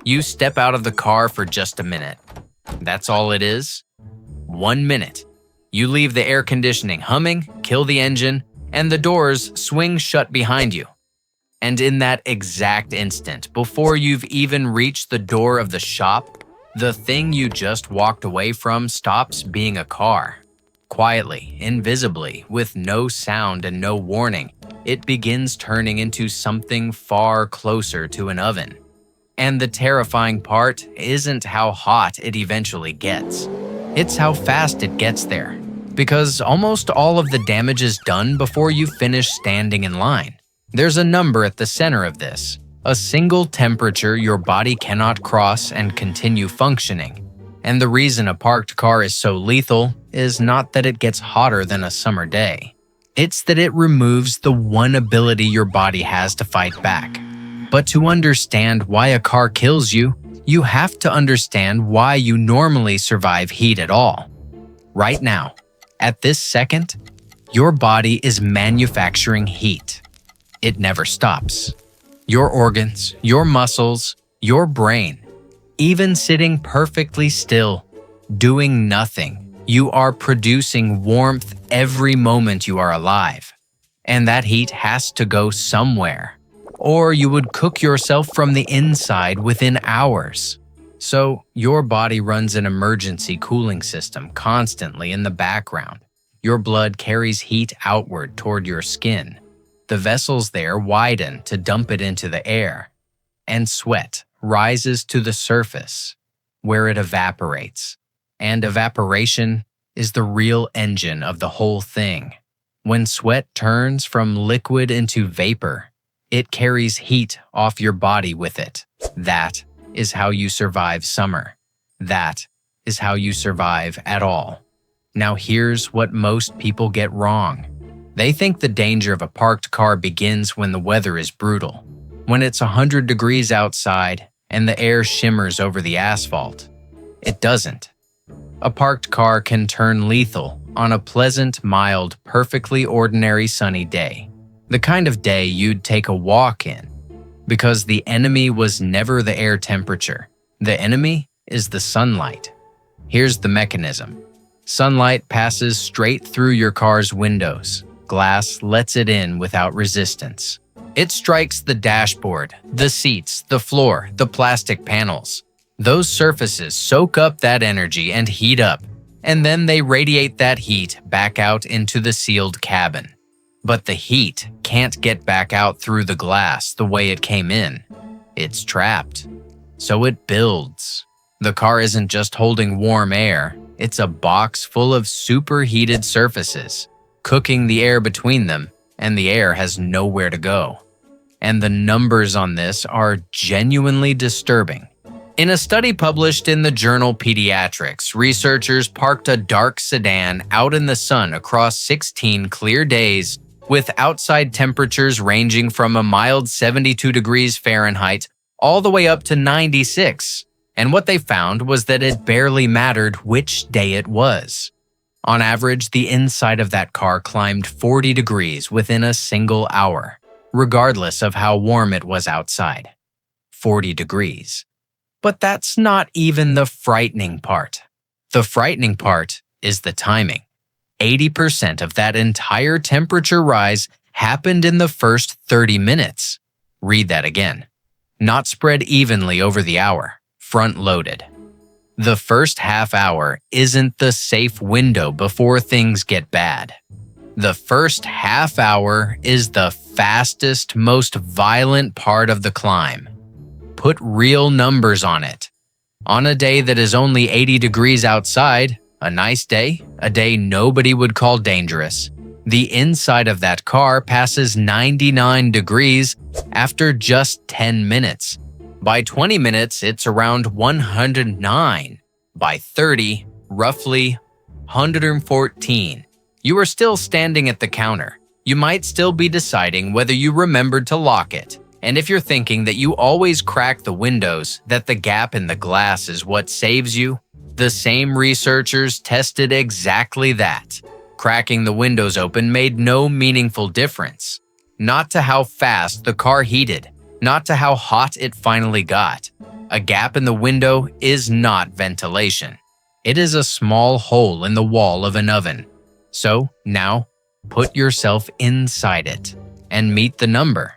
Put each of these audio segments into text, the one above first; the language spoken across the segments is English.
You step out of the car for just a minute. That's all it is. 1 minute. You leave the air conditioning humming, kill the engine, and the doors swing shut behind you. And in that exact instant, before you've even reached the door of the shop, the thing you just walked away from stops being a car. Quietly, invisibly, with no sound and no warning, it begins turning into something far closer to an oven. And the terrifying part isn't how hot it eventually gets. It's how fast it gets there. Because almost all of the damage is done before you finish standing in line. There's a number at the center of this, a single temperature your body cannot cross and continue functioning. And the reason a parked car is so lethal is not that it gets hotter than a summer day. It's that it removes the one ability your body has to fight back. But to understand why a car kills you, you have to understand why you normally survive heat at all. Right now, at this second, your body is manufacturing heat. It never stops. Your organs, your muscles, your brain, even sitting perfectly still, doing nothing, you are producing warmth every moment you are alive. And that heat has to go somewhere, or you would cook yourself from the inside within hours. So your body runs an emergency cooling system constantly in the background. Your blood carries heat outward toward your skin. The vessels there widen to dump it into the air, and sweat rises to the surface, where it evaporates. And evaporation is the real engine of the whole thing. When sweat turns from liquid into vapor, it carries heat off your body with it. That is how you survive summer. That is how you survive at all. Now here's what most people get wrong. They think the danger of a parked car begins when the weather is brutal, when it's 100 degrees outside and the air shimmers over the asphalt. It doesn't. A parked car can turn lethal on a pleasant, mild, perfectly ordinary sunny day. The kind of day you'd take a walk in. Because the enemy was never the air temperature. The enemy is the sunlight. Here's the mechanism. Sunlight passes straight through your car's windows. Glass lets it in without resistance. It strikes the dashboard, the seats, the floor, the plastic panels. Those surfaces soak up that energy and heat up, and then they radiate that heat back out into the sealed cabin. But the heat can't get back out through the glass the way it came in. It's trapped. So it builds. The car isn't just holding warm air, it's a box full of superheated surfaces, cooking the air between them, and the air has nowhere to go. And the numbers on this are genuinely disturbing. In a study published in the journal Pediatrics, researchers parked a dark sedan out in the sun across 16 clear days with outside temperatures ranging from a mild 72 degrees Fahrenheit all the way up to 96. And what they found was that it barely mattered which day it was. On average, the inside of that car climbed 40 degrees within a single hour, regardless of how warm it was outside. 40 degrees. But that's not even the frightening part. The frightening part is the timing. 80% of that entire temperature rise happened in the first 30 minutes. Read that again. Not spread evenly over the hour, front-loaded. The first half hour isn't the safe window before things get bad. The first half hour is the fastest, most violent part of the climb. Put real numbers on it. On a day that is only 80 degrees outside, a nice day, a day nobody would call dangerous, the inside of that car passes 99 degrees after just 10 minutes. By 20 minutes, it's around 109. By 30, roughly 114. You are still standing at the counter. You might still be deciding whether you remembered to lock it. And if you're thinking that you always crack the windows, that the gap in the glass is what saves you, the same researchers tested exactly that. Cracking the windows open made no meaningful difference. Not to how fast the car heated, not to how hot it finally got. A gap in the window is not ventilation. It is a small hole in the wall of an oven. So now, put yourself inside it and meet the number.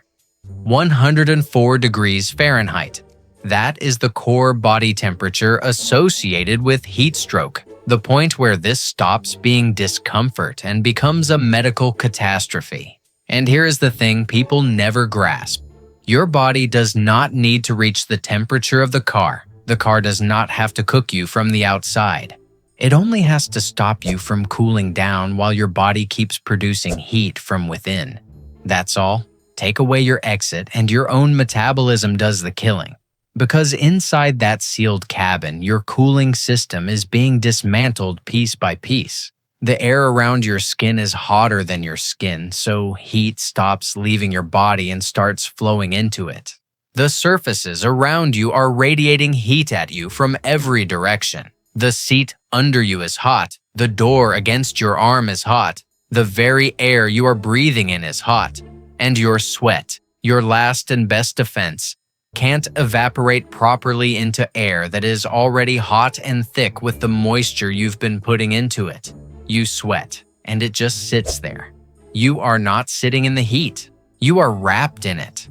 104 degrees Fahrenheit. That is the core body temperature associated with heat stroke, the point where this stops being discomfort and becomes a medical catastrophe. And here is the thing people never grasp. Your body does not need to reach the temperature of the car. The car does not have to cook you from the outside. It only has to stop you from cooling down while your body keeps producing heat from within. That's all. Take away your exit and your own metabolism does the killing. Because inside that sealed cabin, your cooling system is being dismantled piece by piece. The air around your skin is hotter than your skin, so heat stops leaving your body and starts flowing into it. The surfaces around you are radiating heat at you from every direction. The seat under you is hot. The door against your arm is hot. The very air you are breathing in is hot. And your sweat, your last and best defense, can't evaporate properly into air that is already hot and thick with the moisture you've been putting into it. You sweat, and it just sits there. You are not sitting in the heat. You are wrapped in it.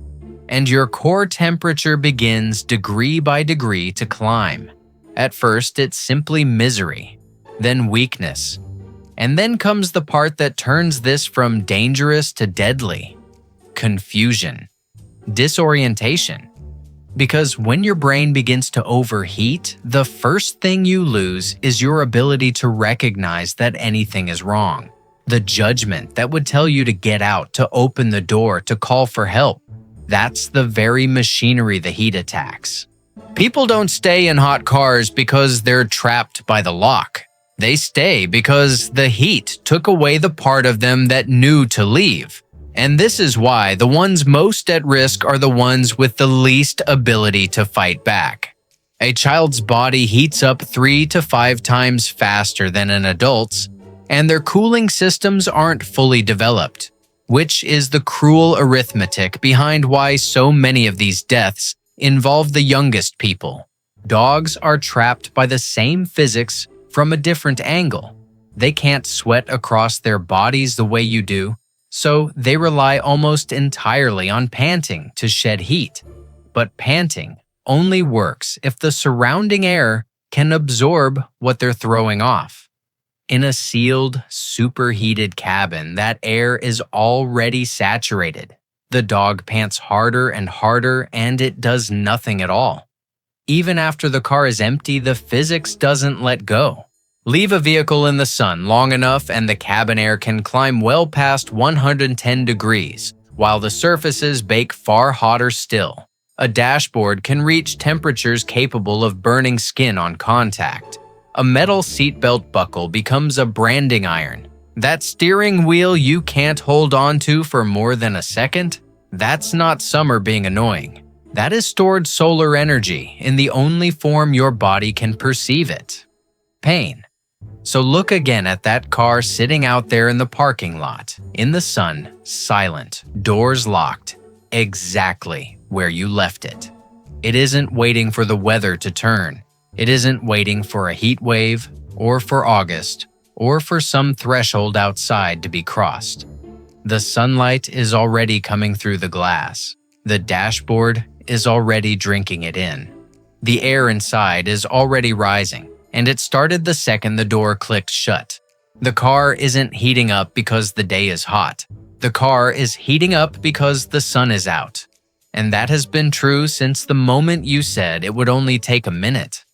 And your core temperature begins degree by degree to climb. At first, it's simply misery, then weakness. And then comes the part that turns this from dangerous to deadly. Confusion. Disorientation. Because when your brain begins to overheat, the first thing you lose is your ability to recognize that anything is wrong. The judgment that would tell you to get out, to open the door, to call for help. That's the very machinery the heat attacks. People don't stay in hot cars because they're trapped by the lock. They stay because the heat took away the part of them that knew to leave. And this is why the ones most at risk are the ones with the least ability to fight back. A child's body heats up 3 to 5 times faster than an adult's, and their cooling systems aren't fully developed, which is the cruel arithmetic behind why so many of these deaths involve the youngest people. Dogs are trapped by the same physics from a different angle. They can't sweat across their bodies the way you do, so they rely almost entirely on panting to shed heat. But panting only works if the surrounding air can absorb what they're throwing off. In a sealed, superheated cabin, that air is already saturated. The dog pants harder and harder, and it does nothing at all. Even after the car is empty, the physics doesn't let go. Leave a vehicle in the sun long enough and the cabin air can climb well past 110 degrees, while the surfaces bake far hotter still. A dashboard can reach temperatures capable of burning skin on contact. A metal seatbelt buckle becomes a branding iron. That steering wheel you can't hold on to for more than a second? That's not summer being annoying. That is stored solar energy in the only form your body can perceive it. Pain. So look again at that car sitting out there in the parking lot, in the sun, silent, doors locked, exactly where you left it. It isn't waiting for the weather to turn. It isn't waiting for a heat wave, or for August, or for some threshold outside to be crossed. The sunlight is already coming through the glass. The dashboard is already drinking it in. The air inside is already rising, and it started the second the door clicked shut. The car isn't heating up because the day is hot. The car is heating up because the sun is out. And that has been true since the moment you said it would only take a minute.